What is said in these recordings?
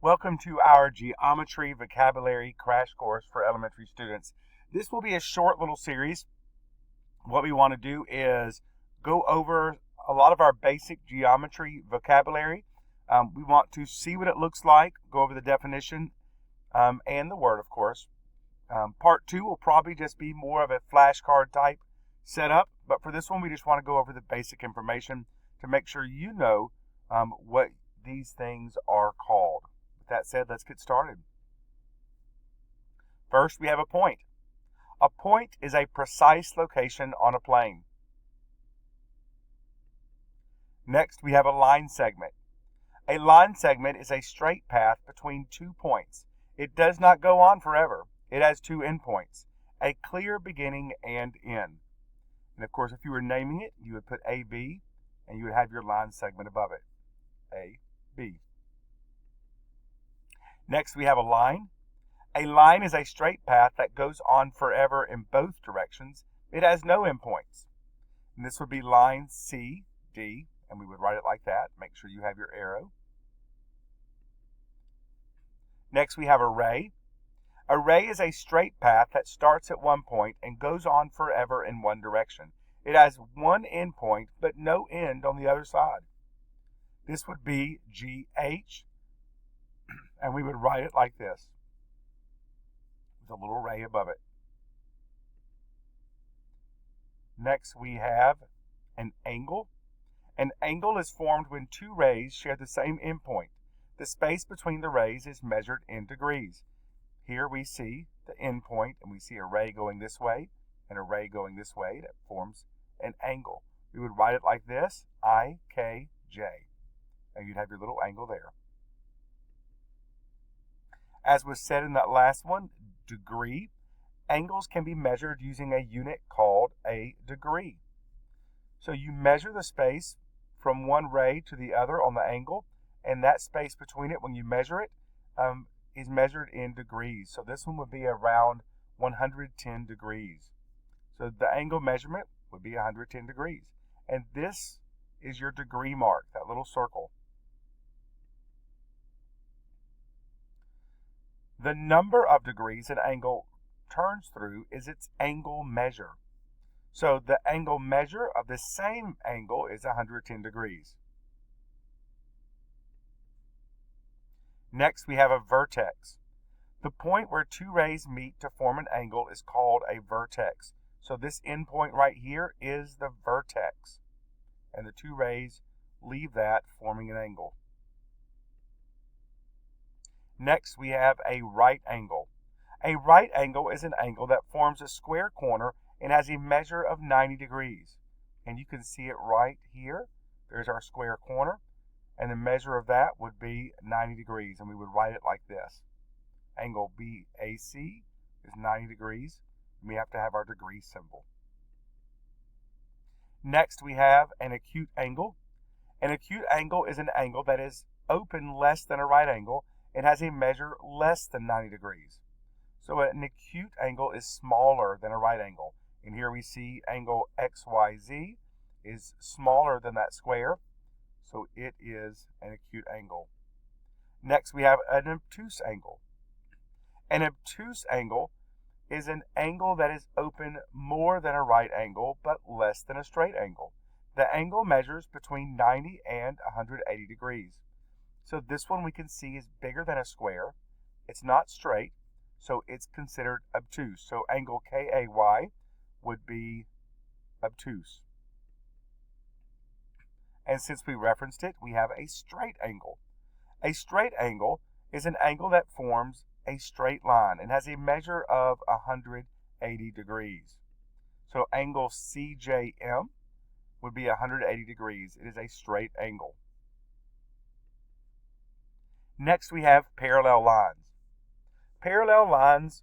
Welcome to our Geometry Vocabulary Crash Course for elementary students. This will be a short little series. What we want to do is go over a lot of our basic geometry vocabulary. We want to see what it looks like, go over the definition and the word, of course. Part 2 will probably just be more of a flashcard type setup, but for this one we just want to go over the basic information to make sure you know what these things are called. With that said, let's get started. First, we have a point. A point is a precise location on a plane. Next, we have a line segment. A line segment is a straight path between 2 points. It does not go on forever. It has 2 endpoints, a clear beginning and end. And of course, if you were naming it, you would put AB, and you would have your line segment above it, AB. Next, we have a line. A line is a straight path that goes on forever in both directions. It has no endpoints. And this would be line CD, and we would write it like that. Make sure you have your arrow. Next, we have a ray. A ray is a straight path that starts at one point and goes on forever in one direction. It has one endpoint, but no end on the other side. This would be GH, and we would write it like this, with a little ray above it. Next, we have an angle. An angle is formed when 2 rays share the same endpoint. The space between the rays is measured in degrees. Here we see the endpoint, and we see a ray going this way and a ray going this way. That forms an angle. We would write it like this, IKJ, and you'd have your little angle there. As was said in that last one, degree. Angles can be measured using a unit called a degree. So you measure the space from one ray to the other on the angle, and that space between it, when you measure it, is measured in degrees. So this one would be around 110 degrees. So the angle measurement would be 110 degrees. And this is your degree mark, that little circle. The number of degrees an angle turns through is its angle measure. So the angle measure of the same angle is 110 degrees. Next, we have a vertex. The point where 2 rays meet to form an angle is called a vertex. So this endpoint right here is the vertex. And the 2 rays leave that, forming an angle. Next, we have a right angle. A right angle is an angle that forms a square corner and has a measure of 90 degrees. And you can see it right here. There's our square corner. And the measure of that would be 90 degrees. And we would write it like this. Angle BAC is 90 degrees. And we have to have our degree symbol. Next, we have an acute angle. An acute angle is an angle that is open less than a right angle and has a measure less than 90 degrees. So an acute angle is smaller than a right angle. And here we see angle XYZ is smaller than that square. So it is an acute angle. Next, we have an obtuse angle. An obtuse angle is an angle that is open more than a right angle, but less than a straight angle. The angle measures between 90 and 180 degrees. So this one we can see is bigger than a square. It's not straight, so it's considered obtuse. So angle KAY would be obtuse. And since we referenced it, we have a straight angle. A straight angle is an angle that forms a straight line and has a measure of 180 degrees. So angle CJM would be 180 degrees. It is a straight angle. Next, we have parallel lines. Parallel lines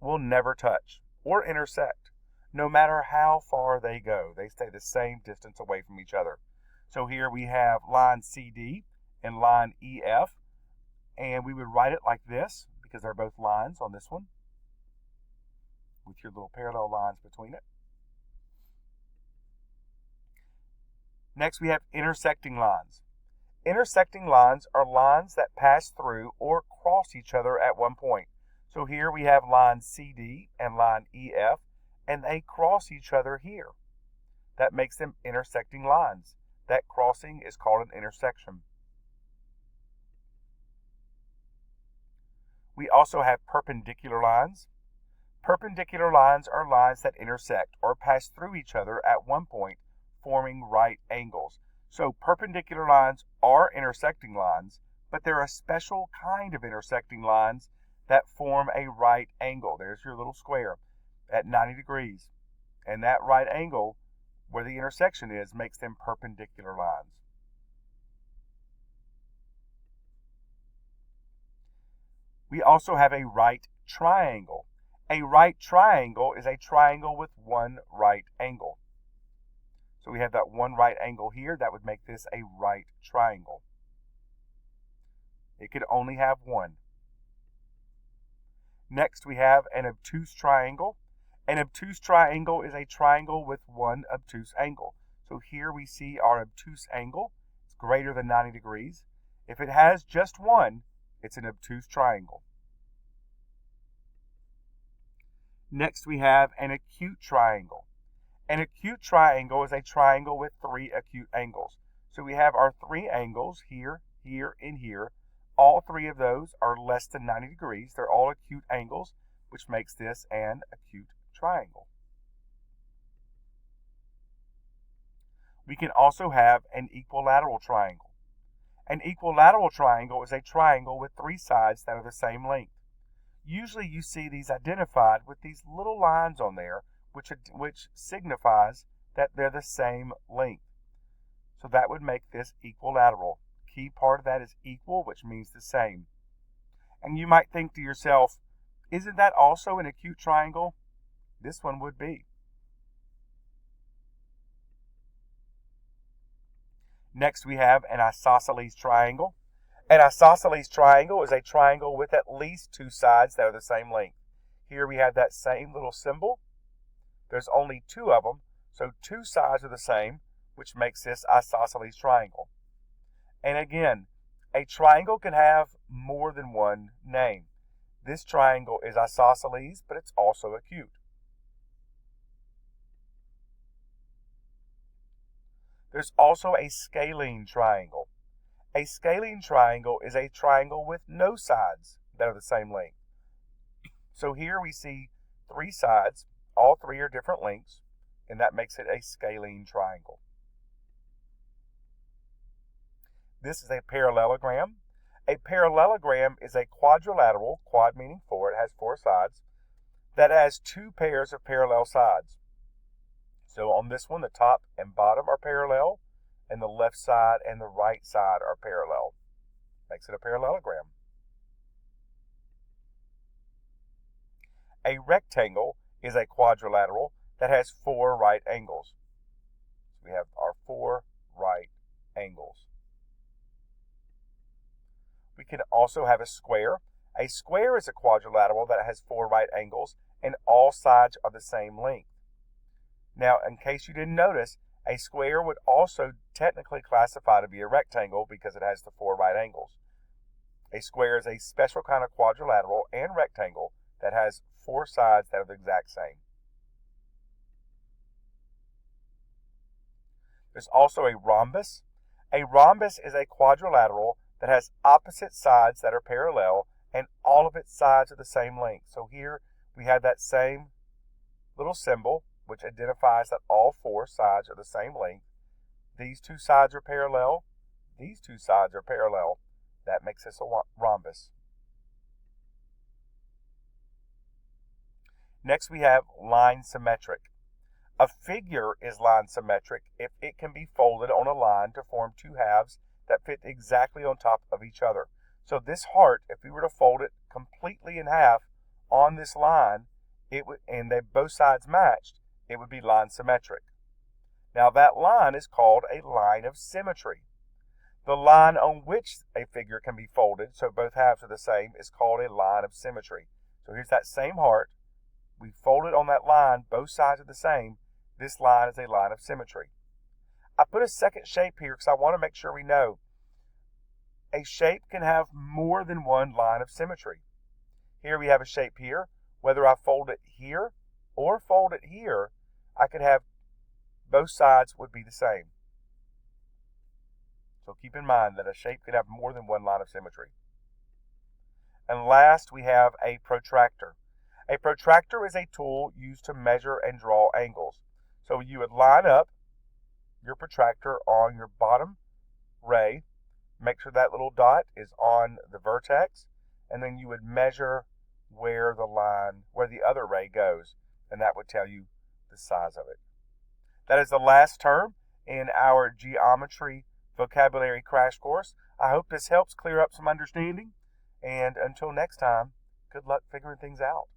will never touch or intersect, no matter how far they go. They stay the same distance away from each other. So here we have line CD and line EF, and we would write it like this because they're both lines on this one with your little parallel lines between it. Next, we have intersecting lines. Intersecting lines are lines that pass through or cross each other at one point. So here we have line CD and line EF, and they cross each other here. That makes them intersecting lines. That crossing is called an intersection. We also have perpendicular lines. Perpendicular lines are lines that intersect or pass through each other at one point, forming right angles. So perpendicular lines are intersecting lines, but they're a special kind of intersecting lines that form a right angle. There's your little square at 90 degrees. And that right angle, where the intersection is, makes them perpendicular lines. We also have a right triangle. A right triangle is a triangle with one right angle. So we have that one right angle here. That would make this a right triangle. It could only have one. Next, we have an obtuse triangle. An obtuse triangle is a triangle with one obtuse angle. So here we see our obtuse angle. It's greater than 90 degrees. If it has just one, it's an obtuse triangle. Next, we have an acute triangle. An acute triangle is a triangle with three acute angles. So we have our three angles here, here, and here. All three of those are less than 90 degrees. They're all acute angles, which makes this an acute triangle. We can also have an equilateral triangle. An equilateral triangle is a triangle with three sides that are the same length. Usually you see these identified with these little lines on there, which signifies that they're the same length. So that would make this equilateral. Key part of that is equal, which means the same. And you might think to yourself, isn't that also an acute triangle? This one would be. Next, we have an isosceles triangle. An isosceles triangle is a triangle with at least two sides that are the same length. Here we have that same little symbol. There's only two of them, so two sides are the same, which makes this isosceles triangle. And again, a triangle can have more than one name. This triangle is isosceles, but it's also acute. There's also a scalene triangle. A scalene triangle is a triangle with no sides that are the same length. So here we see three sides. All three are different lengths, and that makes it a scalene triangle. This is a parallelogram. A parallelogram is a quadrilateral, quad meaning four, it has four sides, that has two pairs of parallel sides. So on this one, the top and bottom are parallel, and the left side and the right side are parallel. Makes it a parallelogram. A rectangle is a quadrilateral that has four right angles. So we have our four right angles. We can also have a square. A square is a quadrilateral that has four right angles and all sides are the same length. Now, in case you didn't notice, a square would also technically classify to be a rectangle because it has the four right angles. A square is a special kind of quadrilateral and rectangle that has four sides that are the exact same. There's also a rhombus. A rhombus is a quadrilateral that has opposite sides that are parallel and all of its sides are the same length. So here we have that same little symbol which identifies that all four sides are the same length. These two sides are parallel. These two sides are parallel. That makes this a rhombus. Next we have line symmetric. A figure is line symmetric if it can be folded on a line to form two halves that fit exactly on top of each other. So this heart, if we were to fold it completely in half on this line, and they both sides matched, it would be line symmetric. Now that line is called a line of symmetry. The line on which a figure can be folded, so both halves are the same, is called a line of symmetry. So here's that same heart. We fold it on that line, both sides are the same. This line is a line of symmetry. I put a second shape here because I want to make sure we know A shape can have more than one line of symmetry. Here we have a shape here. Whether I fold it here or fold it here, I could have both sides would be the same. So keep in mind that a shape could have more than one line of symmetry. And last, we have a protractor. A protractor is a tool used to measure and draw angles. So you would line up your protractor on your bottom ray, make sure that little dot is on the vertex, and then you would measure where the other ray goes, and that would tell you the size of it. That is the last term in our geometry vocabulary crash course. I hope this helps clear up some understanding, and until next time, good luck figuring things out.